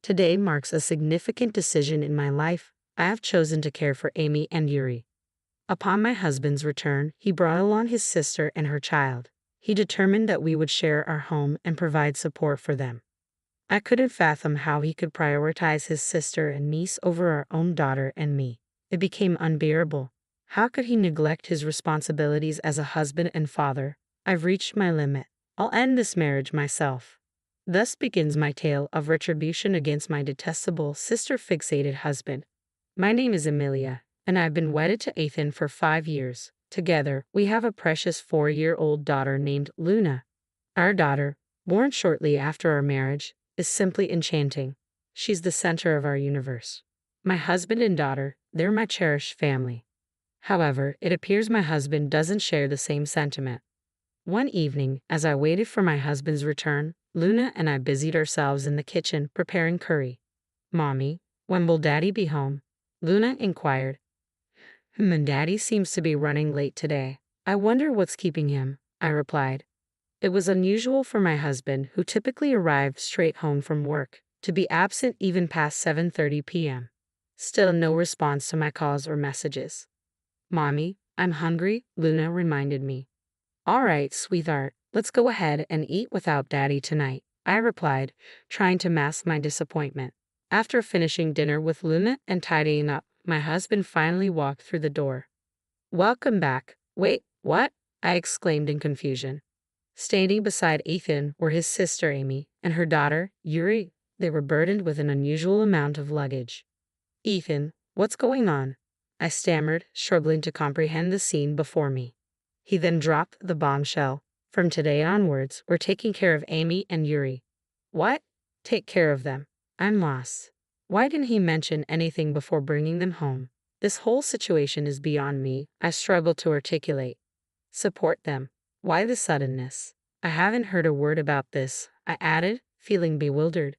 Today marks a significant decision in my life. I have chosen to care for Amy and Yuri. Upon my husband's return, he brought along his sister and her child. He determined that we would share our home and provide support for them. I couldn't fathom how he could prioritize his sister and niece over our own daughter and me. It became unbearable. How could he neglect his responsibilities as a husband and father? I've reached my limit. I'll end this marriage myself. Thus begins my tale of retribution against my detestable sister-fixated husband. My name is Emilia, and I've been wedded to Ethan for 5 years. Together, we have a precious 4-year-old daughter named Luna. Our daughter, born shortly after our marriage, is simply enchanting. She's the center of our universe. My husband and daughter, they're my cherished family. However, it appears my husband doesn't share the same sentiment. One evening, as I waited for my husband's return, Luna and I busied ourselves in the kitchen preparing curry. "Mommy, when will Daddy be home?" Luna inquired. And Daddy seems to be running late today. I wonder what's keeping him," I replied. It was unusual for my husband, who typically arrived straight home from work, to be absent even past 7:30 p.m. Still no response to my calls or messages. "Mommy, I'm hungry," Luna reminded me. "All right, sweetheart, let's go ahead and eat without Daddy tonight," I replied, trying to mask my disappointment. After finishing dinner with Luna and tidying up, my husband finally walked through the door. "Welcome back." "Wait, what?" I exclaimed in confusion. Standing beside Ethan were his sister Amy and her daughter, Yuri. They were burdened with an unusual amount of luggage. "Ethan, what's going on?" I stammered, struggling to comprehend the scene before me. He then dropped the bombshell. "From today onwards, we're taking care of Amy and Yuri." "What? Take care of them?" I'm lost. Why didn't he mention anything before bringing them home? This whole situation is beyond me, I struggled to articulate. "Support them." Why the suddenness? "I haven't heard a word about this," I added, feeling bewildered.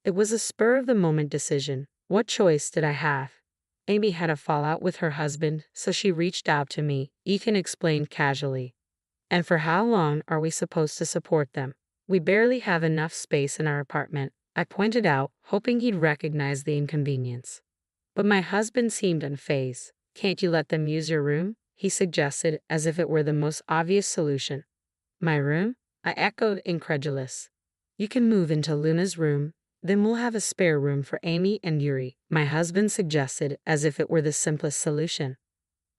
It was a spur-of-the-moment decision. What choice did I have? Amy had a fallout with her husband, so she reached out to me, Ethan explained casually. "And for how long are we supposed to support them? We barely have enough space in our apartment," I pointed out, hoping he'd recognize the inconvenience. But my husband seemed unfazed. "Can't you let them use your room?" he suggested, as if it were the most obvious solution. "My room?" I echoed, incredulous. "You can move into Luna's room, then we'll have a spare room for Amy and Yuri," my husband suggested, as if it were the simplest solution.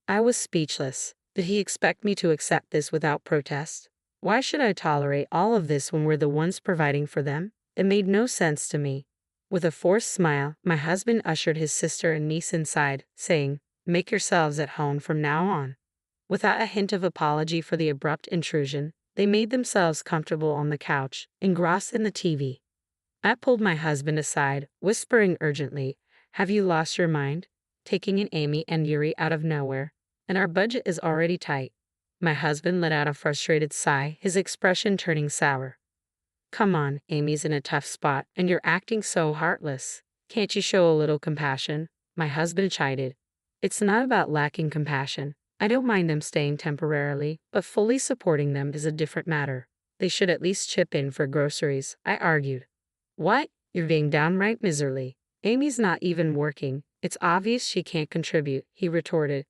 I was speechless. Did he expect me to accept this without protest? Why should I tolerate all of this when we're the ones providing for them? It made no sense to me. With a forced smile, my husband ushered his sister and niece inside, saying, "Make yourselves at home from now on." Without a hint of apology for the abrupt intrusion, they made themselves comfortable on the couch, engrossed in the TV. I pulled my husband aside, whispering urgently, "Have you lost your mind? Taking in Amy and Yuri out of nowhere, and our budget is already tight." My husband let out a frustrated sigh, his expression turning sour. "Come on, Amy's in a tough spot, and you're acting so heartless. Can't you show a little compassion?" My husband chided. "It's not about lacking compassion. I don't mind them staying temporarily, but fully supporting them is a different matter. They should at least chip in for groceries," I argued. "What? You're being downright miserly. Amy's not even working. It's obvious she can't contribute," he retorted,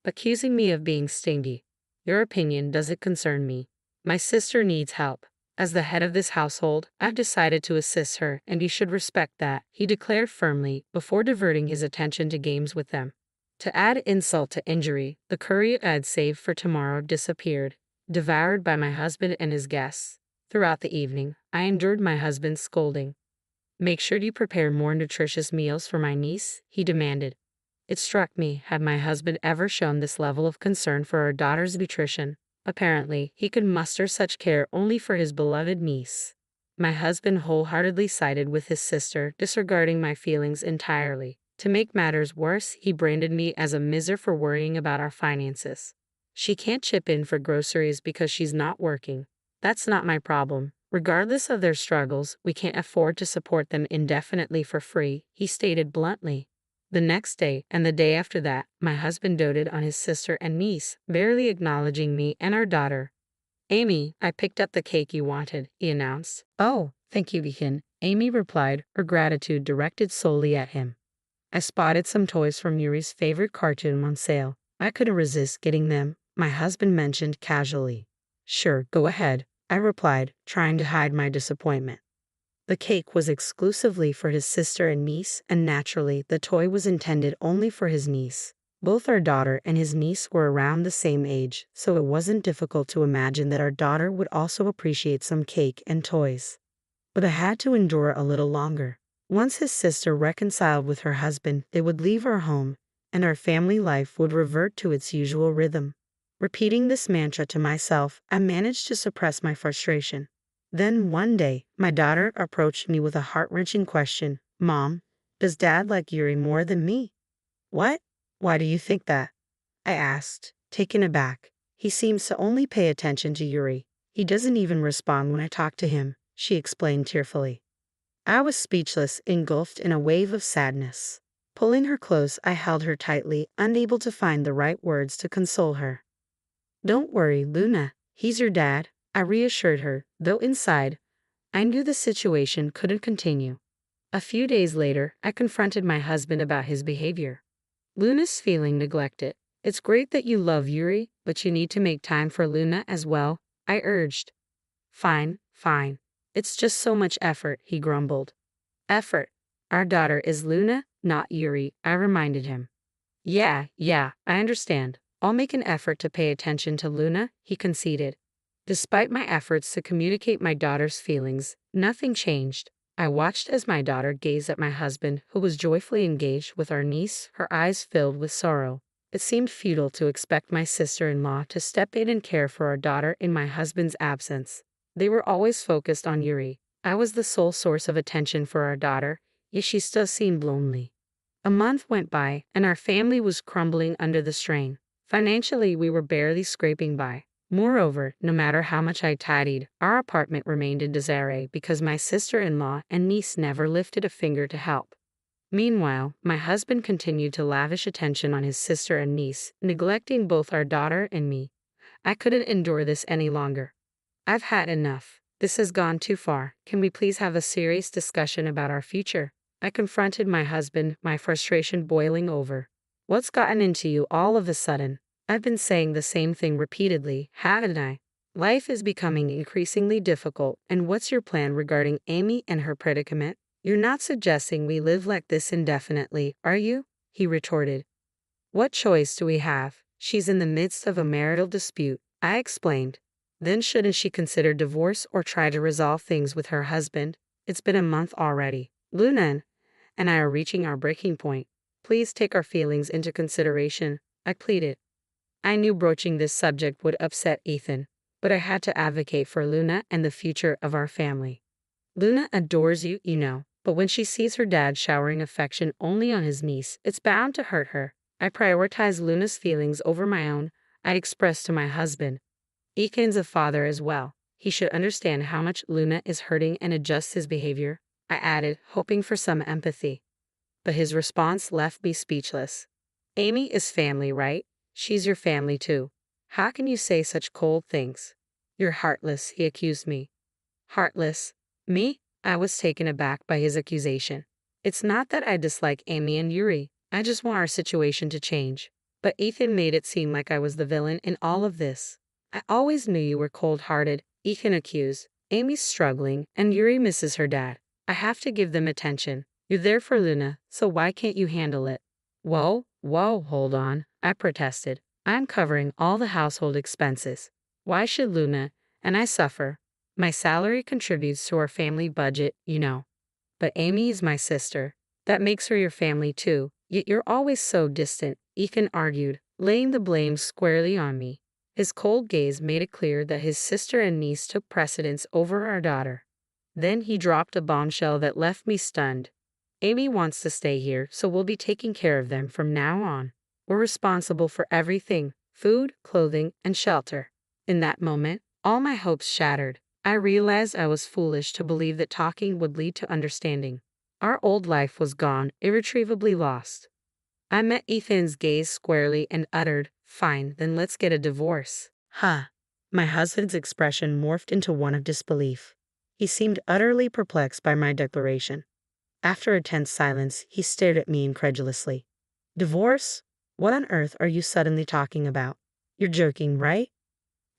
accusing me of being stingy. "Your opinion doesn't concern me. My sister needs help. As the head of this household, I've decided to assist her, and you should respect that," he declared firmly, before diverting his attention to games with them. To add insult to injury, the curry I'd saved for tomorrow disappeared, devoured by my husband and his guests. Throughout the evening, I endured my husband's scolding. "Make sure you prepare more nutritious meals for my niece," he demanded. It struck me, had my husband ever shown this level of concern for our daughter's nutrition? Apparently, he could muster such care only for his beloved niece. My husband wholeheartedly sided with his sister, disregarding my feelings entirely. To make matters worse, he branded me as a miser for worrying about our finances. "She can't chip in for groceries because she's not working. That's not my problem. Regardless of their struggles, we can't afford to support them indefinitely for free," he stated bluntly. The next day, and the day after that, my husband doted on his sister and niece, barely acknowledging me and our daughter. "Amy, I picked up the cake you wanted," he announced. "Oh, Thank you, Ethan, Amy replied, her gratitude directed solely at him. I spotted some toys from Yuri's favorite cartoon on sale. I couldn't resist getting them, my husband mentioned casually. Sure, go ahead, I replied, trying to hide my disappointment. The cake was exclusively for his sister and niece, and naturally, the toy was intended only for his niece. Both our daughter and his niece were around the same age, so it wasn't difficult to imagine that our daughter would also appreciate some cake and toys. But I had to endure a little longer. Once his sister reconciled with her husband, they would leave our home, and our family life would revert to its usual rhythm. Repeating this mantra to myself, I managed to suppress my frustration. Then one day, my daughter approached me with a heart-wrenching question. Mom, does Dad like Yuri more than me? What? Why do you think that? I asked, taken aback. He seems to only pay attention to Yuri. He doesn't even respond when I talk to him, she explained tearfully. I was speechless, engulfed in a wave of sadness. Pulling her close, I held her tightly, unable to find the right words to console her. Don't worry, Luna. He's your dad, I reassured her, though inside, I knew the situation couldn't continue. A few days later, I confronted my husband about his behavior. Luna's feeling neglected. It's great that you love Yuri, but you need to make time for Luna as well, I urged. Fine, fine. It's just so much effort, he grumbled. Effort. Our daughter is Luna, not Yuri, I reminded him. Yeah, I understand. I'll make an effort to pay attention to Luna, he conceded. Despite my efforts to communicate my daughter's feelings, nothing changed. I watched as my daughter gazed at my husband, who was joyfully engaged with our niece, her eyes filled with sorrow. It seemed futile to expect my sister-in-law to step in and care for our daughter in my husband's absence. They were always focused on Yuri. I was the sole source of attention for our daughter, yet she still seemed lonely. A month went by, and our family was crumbling under the strain. Financially, we were barely scraping by. Moreover, no matter how much I tidied, our apartment remained in disarray because my sister-in-law and niece never lifted a finger to help. Meanwhile, my husband continued to lavish attention on his sister and niece, neglecting both our daughter and me. I couldn't endure this any longer. I've had enough. This has gone too far. Can we please have a serious discussion about our future? I confronted my husband, my frustration boiling over. What's gotten into you all of a sudden? I've been saying the same thing repeatedly, haven't I? Life is becoming increasingly difficult, and what's your plan regarding Amy and her predicament? You're not suggesting we live like this indefinitely, are you? He retorted. What choice do we have? She's in the midst of a marital dispute, I explained. Then shouldn't she consider divorce or try to resolve things with her husband? It's been a month already. Luna and I are reaching our breaking point. Please take our feelings into consideration, I pleaded. I knew broaching this subject would upset Ethan, but I had to advocate for Luna and the future of our family. Luna adores you, you know, but when she sees her dad showering affection only on his niece, it's bound to hurt her. I prioritize Luna's feelings over my own, I expressed to my husband. Ethan's a father as well. He should understand how much Luna is hurting and adjust his behavior, I added, hoping for some empathy. But his response left me speechless. Amy is family, right? She's your family too. How can you say such cold things? You're heartless, he accused me. Heartless? Me? I was taken aback by his accusation. It's not that I dislike Amy and Yuri. I just want our situation to change. But Ethan made it seem like I was the villain in all of this. I always knew you were cold-hearted, Ethan accused. Amy's struggling, and Yuri misses her dad. I have to give them attention. You're there for Luna, so why can't you handle it? Whoa, hold on, I protested. I'm covering all the household expenses. Why should Luna and I suffer? My salary contributes to our family budget, you know. But Amy is my sister. That makes her your family too. Yet you're always so distant, Ethan argued, laying the blame squarely on me. His cold gaze made it clear that his sister and niece took precedence over our daughter. Then he dropped a bombshell that left me stunned. Amy wants to stay here, so we'll be taking care of them from now on. We're responsible for everything: food, clothing, and shelter. In that moment, all my hopes shattered. I realized I was foolish to believe that talking would lead to understanding. Our old life was gone, irretrievably lost. I met Ethan's gaze squarely and uttered, "Fine, then let's get a divorce." My husband's expression morphed into one of disbelief. He seemed utterly perplexed by my declaration. After a tense silence, he stared at me incredulously. Divorce? What on earth are you suddenly talking about? You're joking, right?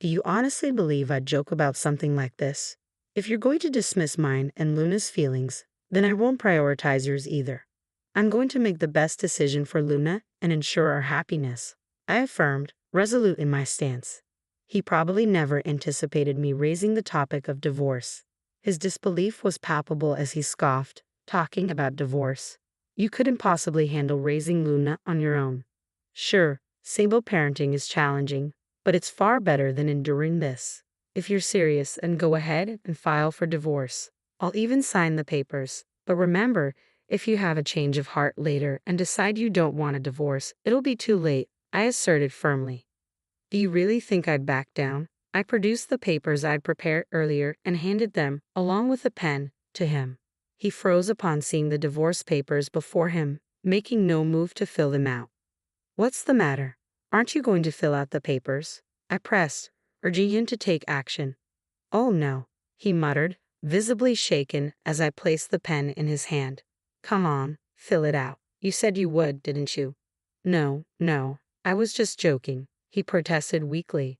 Do you honestly believe I'd joke about something like this? If you're going to dismiss mine and Luna's feelings, then I won't prioritize yours either. I'm going to make the best decision for Luna and ensure our happiness, I affirmed, resolute in my stance. He probably never anticipated me raising the topic of divorce. His disbelief was palpable as he scoffed, talking about divorce. You couldn't possibly handle raising Luna on your own. Sure, single parenting is challenging, but it's far better than enduring this. If you're serious, then go ahead and file for divorce. I'll even sign the papers. But remember, if you have a change of heart later and decide you don't want a divorce, it'll be too late, I asserted firmly. Do you really think I'd back down? I produced the papers I'd prepared earlier and handed them, along with a pen, to him. He froze upon seeing the divorce papers before him, making no move to fill them out. What's the matter? Aren't you going to fill out the papers? I pressed, urging him to take action. Oh no, he muttered, visibly shaken as I placed the pen in his hand. Come on, fill it out. You said you would, didn't you? No, I was just joking, he protested weakly.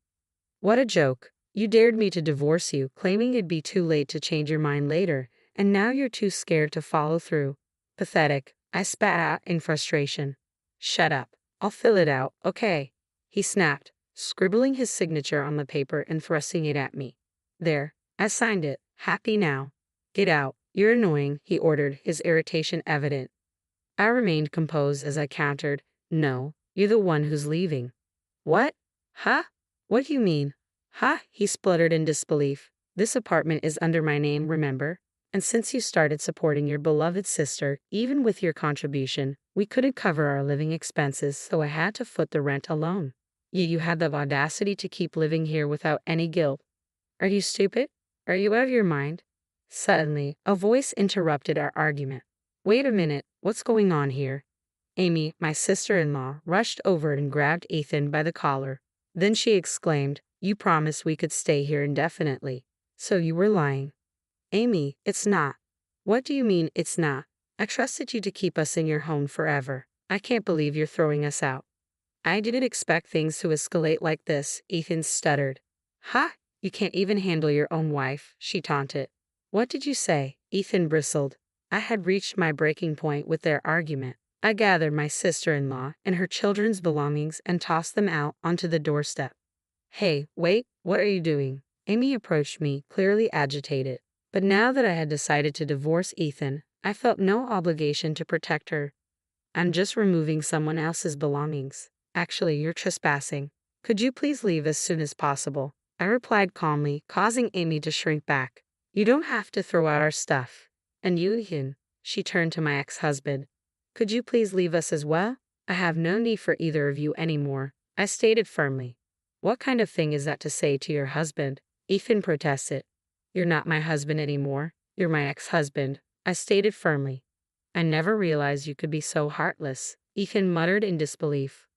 What a joke. You dared me to divorce you, claiming it'd be too late to change your mind later, and now you're too scared to follow through. Pathetic, I spat out in frustration. Shut up. I'll fill it out, okay? He snapped, scribbling his signature on the paper and thrusting it at me. There, I signed it, happy now. Get out, you're annoying, he ordered, his irritation evident. I remained composed as I countered, no, you're the one who's leaving. What? Huh? What do you mean? Huh? He spluttered in disbelief. This apartment is under my name, remember? And since you started supporting your beloved sister, even with your contribution, we couldn't cover our living expenses, so I had to foot the rent alone. Yet you had the audacity to keep living here without any guilt. Are you stupid? Are you out of your mind? Suddenly, a voice interrupted our argument. Wait a minute, what's going on here? Amy, my sister-in-law, rushed over and grabbed Ethan by the collar. Then she exclaimed, You promised we could stay here indefinitely. So you were lying. Amy, it's not. What do you mean, it's not? I trusted you to keep us in your home forever. I can't believe you're throwing us out. I didn't expect things to escalate like this, Ethan stuttered. Ha! You can't even handle your own wife, she taunted. What did you say? Ethan bristled. I had reached my breaking point with their argument. I gathered my sister-in-law and her children's belongings and tossed them out onto the doorstep. Hey, wait, what are you doing? Amy approached me, clearly agitated. But now that I had decided to divorce Ethan, I felt no obligation to protect her. I'm just removing someone else's belongings. Actually, you're trespassing. Could you please leave as soon as possible? I replied calmly, causing Amy to shrink back. You don't have to throw out our stuff. And you, Ethan, she turned to my ex-husband. Could you please leave us as well? I have no need for either of you anymore, I stated firmly. What kind of thing is that to say to your husband? Ethan protested. You're not my husband anymore. You're my ex-husband, I stated firmly. I never realized you could be so heartless, Ethan muttered in disbelief.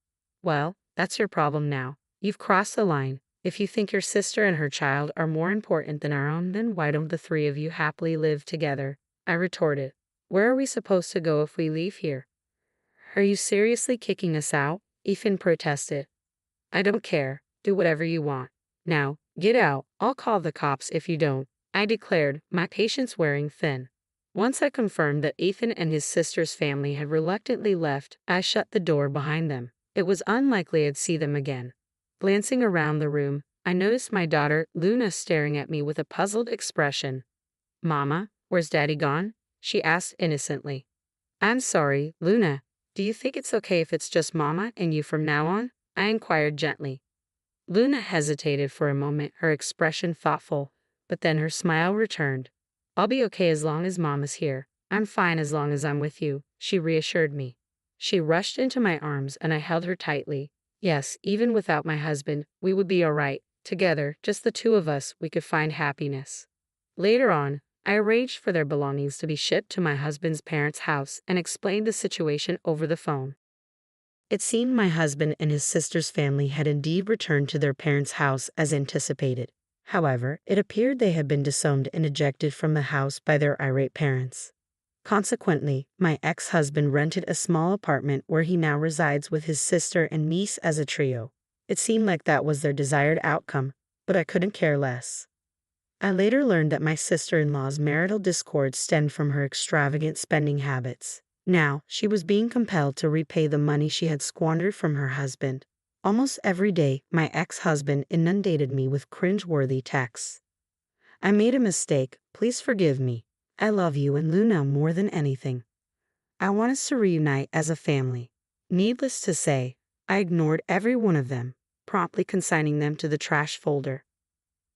Well, that's your problem now. You've crossed the line. If you think your sister and her child are more important than our own, then why don't the three of you happily live together? I retorted. Where are we supposed to go if we leave here? Are you seriously kicking us out? Ethan protested. I don't care. Do whatever you want. Now, get out. I'll call the cops if you don't, I declared, my patience wearing thin. Once I confirmed that Ethan and his sister's family had reluctantly left, I shut the door behind them. It was unlikely I'd see them again. Glancing around the room, I noticed my daughter, Luna, staring at me with a puzzled expression. Mama, where's Daddy gone? She asked innocently. I'm sorry, Luna. Do you think it's okay if it's just Mama and you from now on? I inquired gently. Luna hesitated for a moment, her expression thoughtful, but then her smile returned. I'll be okay as long as Mama's here. I'm fine as long as I'm with you, she reassured me. She rushed into my arms and I held her tightly. Yes, even without my husband, we would be all right. Together, just the two of us, we could find happiness. Later on, I arranged for their belongings to be shipped to my husband's parents' house and explained the situation over the phone. It seemed my husband and his sister's family had indeed returned to their parents' house as anticipated. However, it appeared they had been disowned and ejected from the house by their irate parents. Consequently, my ex-husband rented a small apartment where he now resides with his sister and niece as a trio. It seemed like that was their desired outcome, but I couldn't care less. I later learned that my sister-in-law's marital discord stemmed from her extravagant spending habits. Now, she was being compelled to repay the money she had squandered from her husband. Almost every day, my ex-husband inundated me with cringe-worthy texts. "I made a mistake, please forgive me. I love you and Luna more than anything. I want us to reunite as a family." Needless to say, I ignored every one of them, promptly consigning them to the trash folder.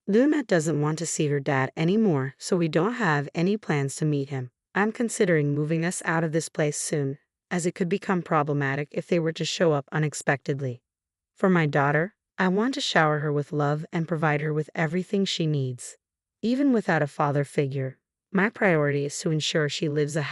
Luna doesn't want to see her dad anymore, so we don't have any plans to meet him. I'm considering moving us out of this place soon, as it could become problematic if they were to show up unexpectedly. For my daughter, I want to shower her with love and provide her with everything she needs. Even without a father figure, my priority is to ensure she lives a